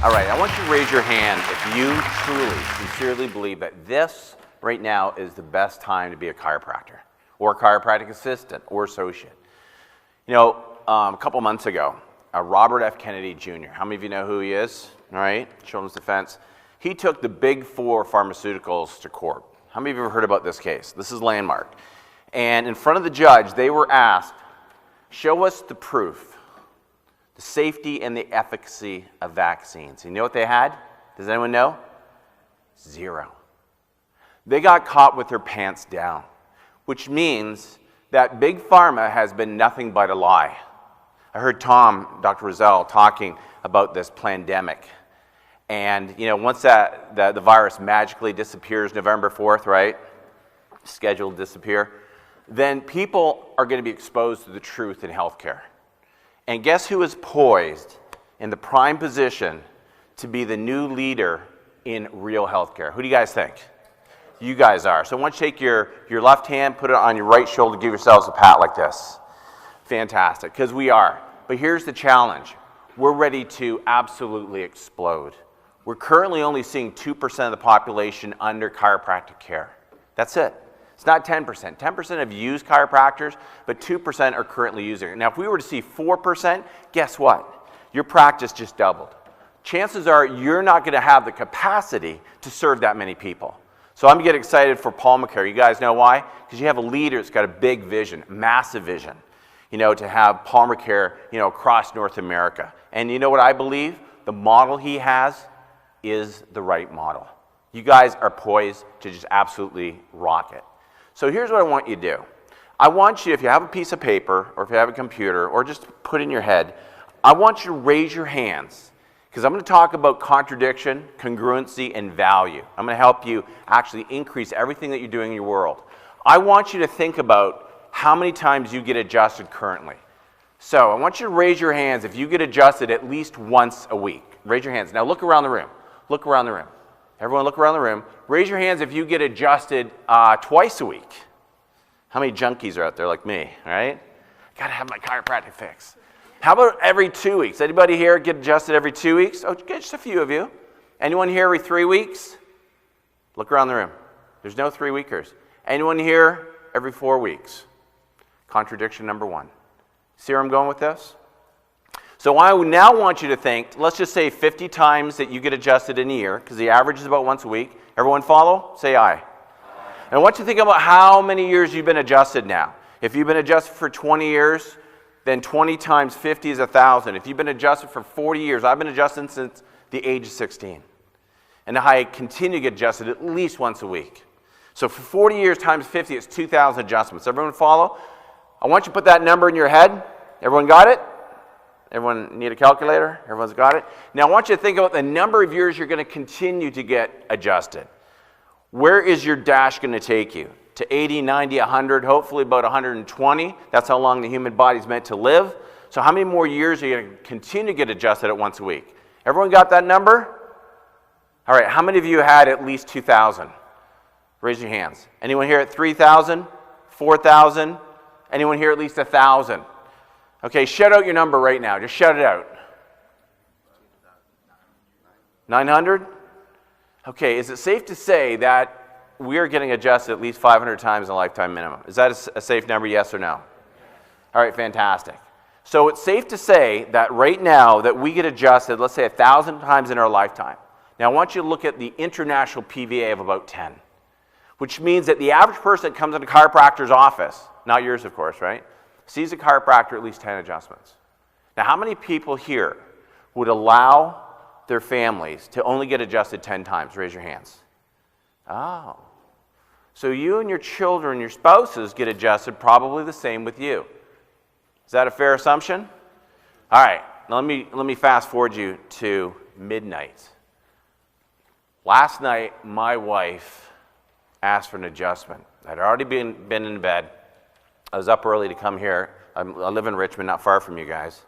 All right, I want you to raise your hand if you truly, sincerely believe that this right now is the best time to be a chiropractor or a chiropractic assistant or associate. You know, a couple months ago, Robert F. Kennedy Jr., how many of you know who he is? All right, Children's Defense. He took the big four pharmaceuticals to court. How many of you have heard about this case? This is landmark. And in front of the judge, they were asked, show us the proof, the safety and the efficacy of vaccines. You know what they had? Does anyone know? Zero. They got caught with their pants down, which means that Big Pharma has been nothing but a lie. I heard Dr. Rizal, talking about this pandemic. And, you know, once the virus magically disappears November 4th, right? Scheduled to disappear. Then people are going to be exposed to the truth in healthcare. And guess who is poised in the prime position to be the new leader in real healthcare? Who do you guys think? You guys are. So I want you to take your left hand, put it on your right shoulder, give yourselves a pat like this. Fantastic, because we are. But here's the challenge. We're ready to absolutely explode. We're currently only seeing 2% of the population under chiropractic care. That's it. It's not 10%. 10% have used chiropractors, but 2% are currently using it. Now, if we were to see 4%, guess what? Your practice just doubled. Chances are you're not going to have the capacity to serve that many people. So I'm getting excited for Palmercare. You guys know why? Because you have a leader that's got a big vision, massive vision, you know, to have Palmercare, you know, across North America. And you know what I believe? The model he has is the right model. You guys are poised to just absolutely rock it. So here's what I want you to do. I want you, if you have a piece of paper or if you have a computer or just put in your head, I want you to raise your hands because I'm going to talk about contradiction, congruency, and value. I'm going to help you actually increase everything that you're doing in your world. I want you to think about how many times you get adjusted currently. So I want you to raise your hands if you get adjusted at least once a week. Raise your hands. Now look around the room. Look around the room. Everyone look around the room. Raise your hands if you get adjusted twice a week. How many junkies are out there like me, right? Got to have my chiropractic fix. How about every 2 weeks? Anybody here get adjusted every 2 weeks? Oh, just a few of you. Anyone here every 3 weeks? Look around the room. There's no 3-weekers. Anyone here every 4 weeks? Contradiction number one. See where I'm going with this? So I now want you to think, let's just say 50 times that you get adjusted in a year, because the average is about once a week. Everyone follow? Say aye. And I want you to think about how many years you've been adjusted now. If you've been adjusted for 20 years, then 20 times 50 is 1,000. If you've been adjusted for 40 years, I've been adjusted since the age of 16. And I continue to get adjusted at least once a week. So for 40 years times 50, it's 2,000 adjustments. Everyone follow? I want you to put that number in your head. Everyone got it? Everyone need a calculator? Everyone's got it? Now I want you to think about the number of years you're going to continue to get adjusted. Where is your dash going to take you? To 80, 90, 100, hopefully about 120. That's how long the human body's meant to live. So how many more years are you going to continue to get adjusted at once a week? Everyone got that number? All right, how many of you had at least 2,000? Raise your hands. Anyone here at 3,000? 4,000? Anyone here at least 1,000? Okay, shout out your number right now. Just shout it out. 900? Okay, is it safe to say that we are getting adjusted at least 500 times a lifetime minimum? Is that a safe number, yes or no? All right, fantastic. So it's safe to say that right now that we get adjusted, let's say 1,000 times in our lifetime. Now I want you to look at the international PVA of about 10, which means that the average person that comes into a chiropractor's office, not yours of course, right? Sees a chiropractor at least 10 adjustments. Now, how many people here would allow their families to only get adjusted 10 times? Raise your hands. Oh. So you and your children, your spouses get adjusted probably the same with you. Is that a fair assumption? All right. Now let me fast forward you to midnight. Last night, my wife asked for an adjustment. I'd already been in bed. I was up early to come here. I live in Richmond, not far from you guys.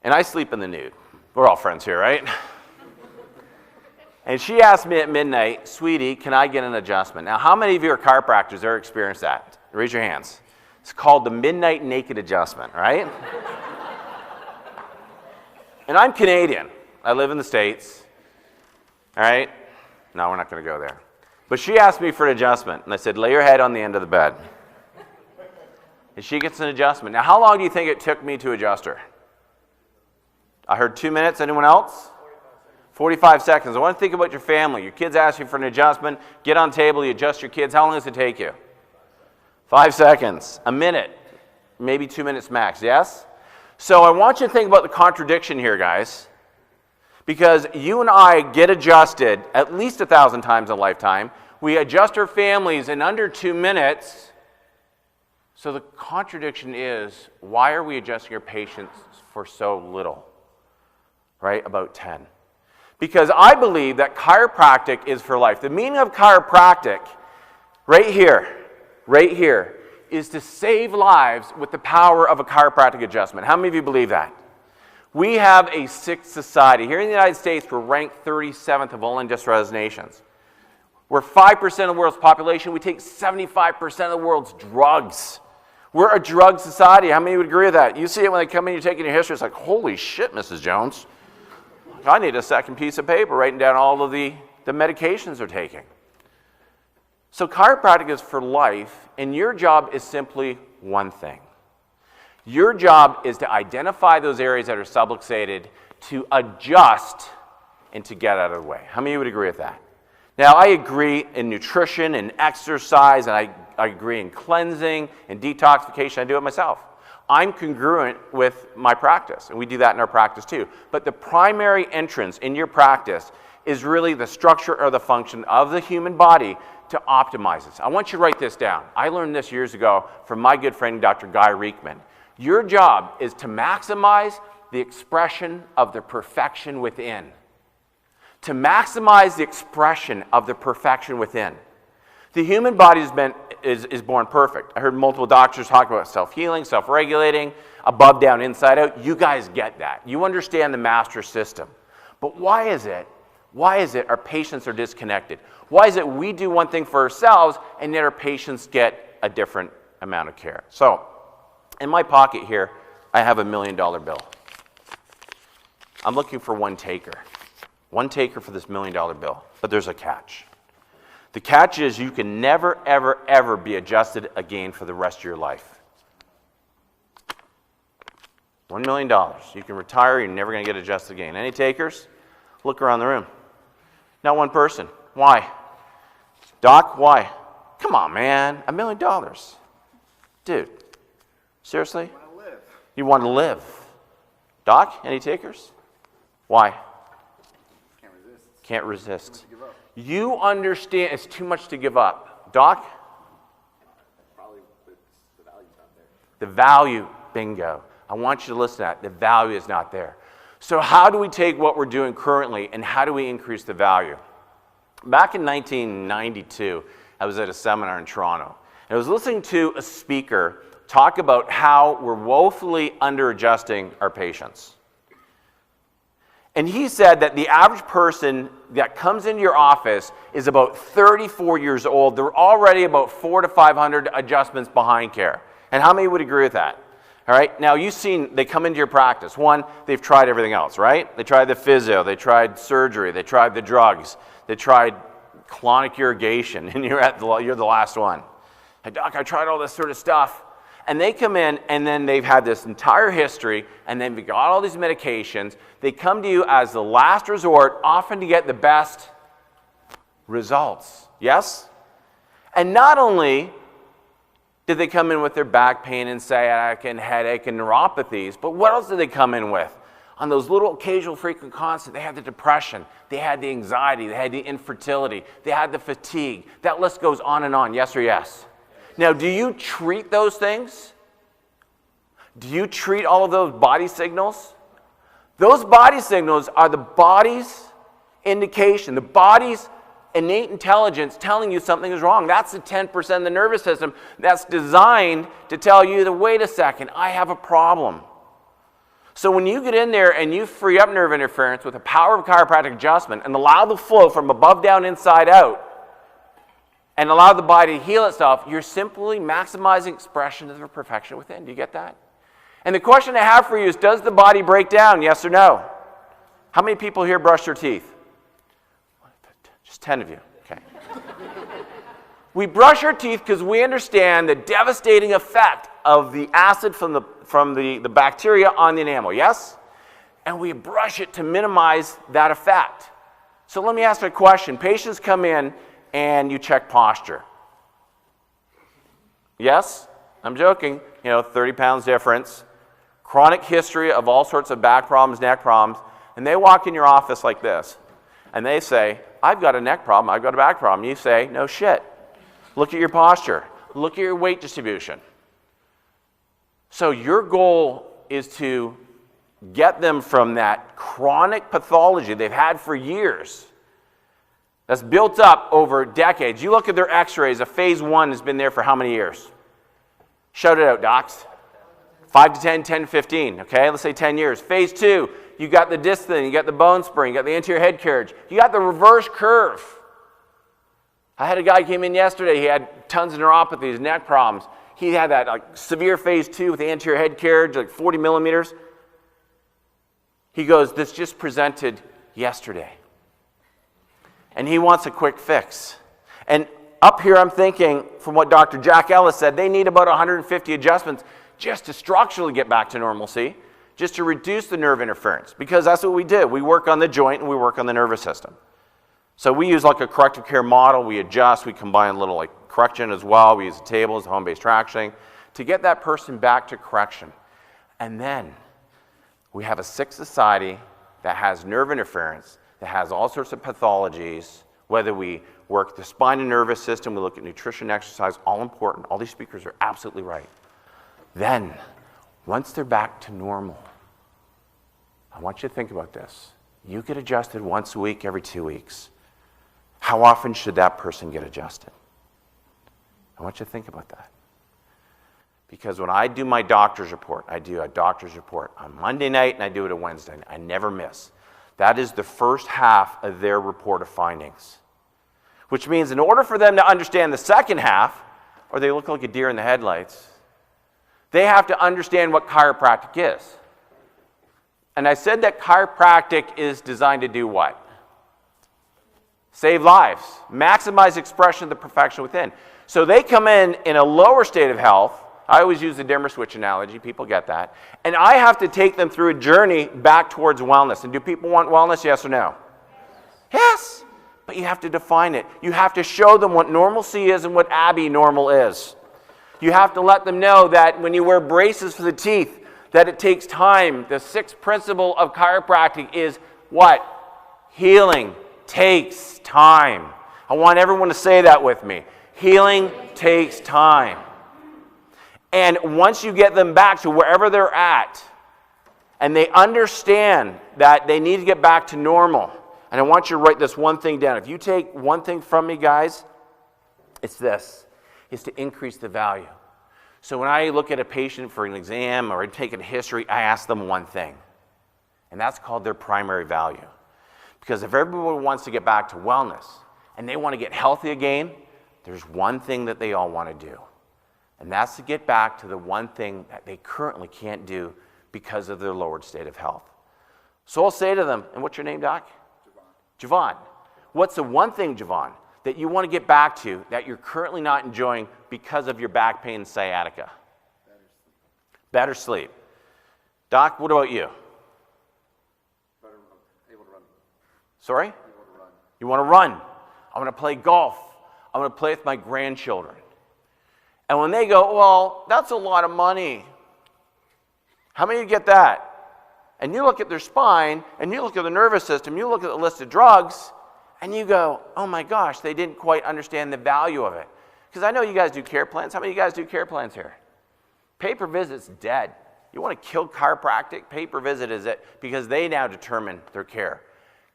And I sleep in the nude. We're all friends here, right? And she asked me at midnight, sweetie, can I get an adjustment? Now, how many of you are chiropractors ever experienced that? Raise your hands. It's called the midnight naked adjustment, right? And I'm Canadian. I live in the States. All right? No, we're not going to go there. But she asked me for an adjustment, and I said, lay your head on the end of the bed. And she gets an adjustment. Now, how long do you think it took me to adjust her? I heard 2 minutes. Anyone else? 45 seconds. I want to think about your family. Your kids ask you for an adjustment. Get on the table. You adjust your kids. How long does it take you? 5 seconds. A minute. Maybe 2 minutes max. Yes? So I want you to think about the contradiction here, guys. Because you and I get adjusted at least 1,000 times in a lifetime. We adjust our families in under 2 minutes. So the contradiction is, why are we adjusting our patients for so little? Right? About 10. Because I believe that chiropractic is for life. The meaning of chiropractic, right here, is to save lives with the power of a chiropractic adjustment. How many of you believe that? We have a sick society. Here in the United States, we're ranked 37th of all industrialized nations. We're 5% of the world's population. We take 75% of the world's drugs. We're a drug society. How many would agree with that? You see it when they come in, you're taking your history. It's like, holy shit, Mrs. Jones. I need a second piece of paper writing down all of the medications they're taking. So chiropractic is for life, and your job is simply one thing. Your job is to identify those areas that are subluxated, to adjust, and to get out of the way. How many of you would agree with that? Now, I agree in nutrition and exercise, and I agree in cleansing and detoxification. I do it myself. I'm congruent with my practice, and we do that in our practice too. But the primary entrance in your practice is really the structure or the function of the human body to optimize this. I want you to write this down. I learned this years ago from my good friend, Dr. Guy Reekman. Your job is to maximize the expression of the perfection within. To maximize the expression of the perfection within. The human body is born perfect. I heard multiple doctors talk about self-healing, self-regulating, above, down, inside out. You guys get that. You understand the master system. But why is it our patients are disconnected? Why is it we do one thing for ourselves and yet our patients get a different amount of care? So, in my pocket here, I have $1 million bill. I'm looking for one taker. One taker for this $1 million bill. But there's a catch. The catch is you can never, ever, ever be adjusted again for the rest of your life. $1 million. You can retire, you're never going to get adjusted again. Any takers? Look around the room. Not one person. Why? Doc, why? Come on, man. $1 million. Dude, seriously? I want to live. You want to live. Doc, any takers? Why? Can't resist. Can't resist. Give up. You understand it's too much to give up. Doc? Probably the value's not there. The value, bingo. I want you to listen to that. The value is not there. So how do we take what we're doing currently and how do we increase the value? Back in 1992, I was at a seminar in Toronto. And I was listening to a speaker talk about how we're woefully under-adjusting our patients. And he said that the average person that comes into your office is about 34 years old. They're already about 400 to 500 adjustments behind care. And how many would agree with that? All right, now you've seen, they come into your practice. One, they've tried everything else, right? They tried the physio, they tried surgery, they tried the drugs, they tried colonic irrigation, and you're the last one. Hey, doc, I tried all this sort of stuff. And they come in, and then they've had this entire history, and they've got all these medications. They come to you as the last resort, often to get the best results. Yes? And not only did they come in with their back pain and sciatica and headache and neuropathies, but what else did they come in with? On those little occasional frequent constant, they had the depression, they had the anxiety, they had the infertility, they had the fatigue. That list goes on and on, yes or yes? Now, do you treat those things? Do you treat all of those body signals? Those body signals are the body's indication, the body's innate intelligence telling you something is wrong. That's the 10% of the nervous system that's designed to tell you that, wait a second, I have a problem. So when you get in there and you free up nerve interference with the power of chiropractic adjustment and allow the flow from above down, inside out, and allow the body to heal itself, you're simply maximizing expression of the perfection within. Do you get that? And the question I have for you is, does the body break down, yes or no? How many people here brush their teeth? Just 10 of you. Okay. We brush our teeth because we understand the devastating effect of the acid from the bacteria on the enamel, yes? And we brush it to minimize that effect. So let me ask you a question. Patients come in and you check posture. Yes? I'm joking. 30 pounds difference. Chronic history of all sorts of back problems, neck problems. And they walk in your office like this. And they say, I've got a neck problem, I've got a back problem. You say, no shit. Look at your posture. Look at your weight distribution. So your goal is to get them from that chronic pathology they've had for years, that's built up over decades. You look at their x-rays, a phase 1 has been there for how many years? Shout it out, docs. 5 to 10, 10 to 15, okay? Let's say 10 years. Phase 2, you got the disc thin, you got the bone spring, you got the anterior head carriage, you got the reverse curve. I had a guy came in yesterday, he had tons of neuropathies, neck problems. He had that severe phase 2 with the anterior head carriage, 40 millimeters. He goes, this just presented yesterday. And he wants a quick fix. And up here I'm thinking, from what Dr. Jack Ellis said, they need about 150 adjustments just to structurally get back to normalcy, just to reduce the nerve interference. Because that's what we do. We work on the joint and we work on the nervous system. So we use a corrective care model, we adjust, we combine a little correction as well, we use tables, home-based tractioning, to get that person back to correction. And then we have a sick society that has nerve interference, that has all sorts of pathologies, whether we work the spine and nervous system, we look at nutrition, exercise, all important. All these speakers are absolutely right. Then, once they're back to normal, I want you to think about this. You get adjusted once a week, every 2 weeks. How often should that person get adjusted? I want you to think about that. Because when I do my doctor's report, I do a doctor's report on Monday night and I do it on Wednesday night. I never miss. That is the first half of their report of findings. Which means in order for them to understand the second half, or they look like a deer in the headlights, they have to understand what chiropractic is. And I said that chiropractic is designed to do what? Save lives, maximize expression of the perfection within. So they come in a lower state of health. I always use the dimmer switch analogy, people get that. And I have to take them through a journey back towards wellness. And do people want wellness, yes or no? Yes, but you have to define it. You have to show them what normalcy is and what abnormal is. You have to let them know that when you wear braces for the teeth, that it takes time. The sixth principle of chiropractic is what? Healing takes time. I want everyone to say that with me. Healing takes time. And once you get them back to wherever they're at, and they understand that they need to get back to normal, and I want you to write this one thing down. If you take one thing from me, guys, it's this, is to increase the value. So when I look at a patient for an exam or I take a history, I ask them one thing, and that's called their primary value. Because if everyone wants to get back to wellness and they want to get healthy again, there's one thing that they all want to do. And that's to get back to the one thing that they currently can't do because of their lowered state of health. So I'll say to them, and what's your name, Doc? Javon. What's the one thing, Javon, that you want to get back to that you're currently not enjoying because of your back pain and sciatica? Better sleep. Doc, what about you? Able to run. Sorry? Able to run. You want to run. I want to play golf. I want to play with my grandchildren. And when they go, well, that's a lot of money. How many of you get that? And you look at their spine, and you look at the nervous system, you look at the list of drugs, and you go, oh my gosh, they didn't quite understand the value of it. Because I know you guys do care plans. How many of you guys do care plans here? Pay-per-visit's dead. You want to kill chiropractic? Pay-per-visit is it, because they now determine their care.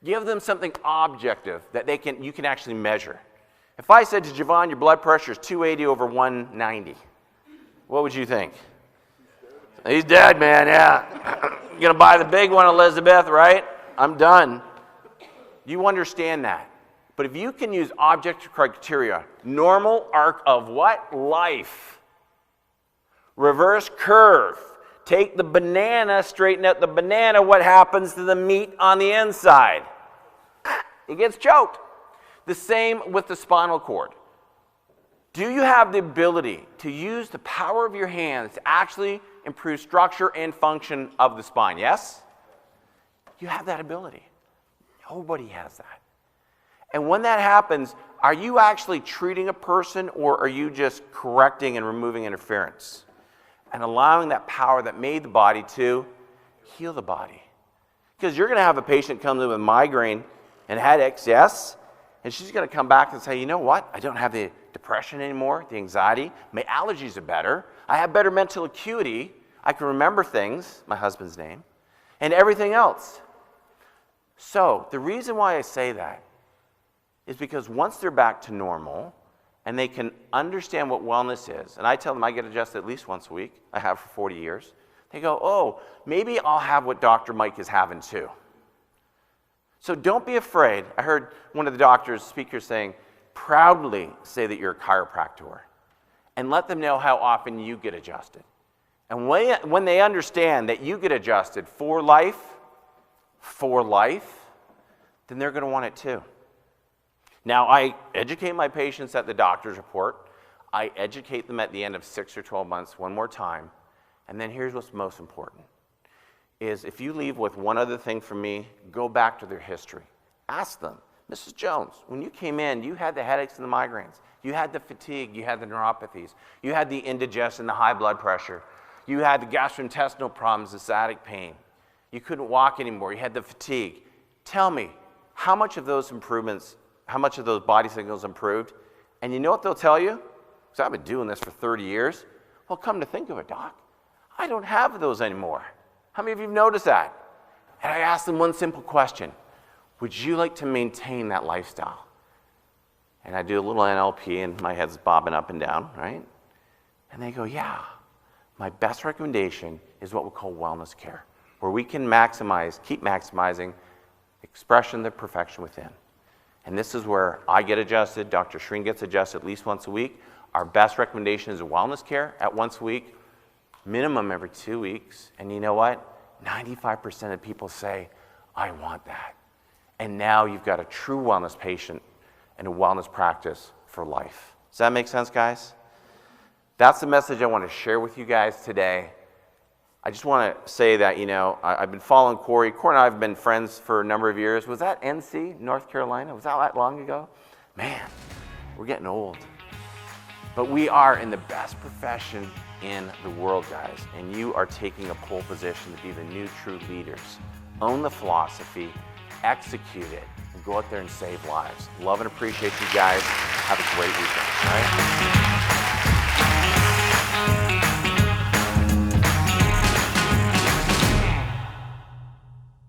Give them something objective that you can actually measure. If I said to Javon, your blood pressure is 280 over 190, what would you think? He's dead, man, yeah. You're going to buy the big one, Elizabeth, right? I'm done. You understand that. But if you can use objective criteria, normal arc of what? Life. Reverse curve. Take the banana, straighten out the banana, what happens to the meat on the inside? It gets choked. The same with the spinal cord. Do you have the ability to use the power of your hands to actually improve structure and function of the spine? Yes? You have that ability. Nobody has that. And when that happens, are you actually treating a person, or are you just correcting and removing interference and allowing that power that made the body to heal the body? Because you're going to have a patient come in with migraine and headaches, yes? And she's going to come back and say, you know what? I don't have the depression anymore, the anxiety. My allergies are better. I have better mental acuity. I can remember things, my husband's name, and everything else. So the reason why I say that is because once they're back to normal and they can understand what wellness is, and I tell them I get adjusted at least once a week. I have for 40 years. They go, oh, maybe I'll have what Dr. Mike is having too. So don't be afraid. I heard one of the doctors, speakers saying, proudly say that you're a chiropractor and let them know how often you get adjusted. And when they understand that you get adjusted for life, then they're going to want it too. Now, I educate my patients at the doctor's report. I educate them at the end of 6 or 12 months one more time. And then here's what's most important, is if you leave with one other thing from me, go back to their history. Ask them, Mrs. Jones, when you came in, you had the headaches and the migraines. You had the fatigue. You had the neuropathies. You had the indigestion, the high blood pressure. You had the gastrointestinal problems, the sciatic pain. You couldn't walk anymore. You had the fatigue. Tell me, how much of those improvements, how much of those body signals improved? And you know what they'll tell you? Because I've been doing this for 30 years. Well, come to think of it, doc, I don't have those anymore. How many of you have noticed that? And I asked them one simple question. Would you like to maintain that lifestyle? And I do a little NLP and my head's bobbing up and down, right? And they go, yeah. My best recommendation is what we call wellness care, where we can keep maximizing expression, the perfection within. And this is where I get adjusted, Dr. Shreen gets adjusted at least once a week. Our best recommendation is wellness care at once a week, minimum every 2 weeks. And you know what? 95% of people say, I want that. And now you've got a true wellness patient and a wellness practice for life. Does that make sense, guys? That's the message I want to share with you guys today. I just want to say that, I've been following Corey. Corey and I have been friends for a number of years. Was that NC, North Carolina? Was that long ago? Man, we're getting old. But we are in the best profession in the world, guys. And you are taking a pole position to be the new true leaders. Own the philosophy, execute it, and go out there and save lives. Love and appreciate you guys. Have a great weekend, all right?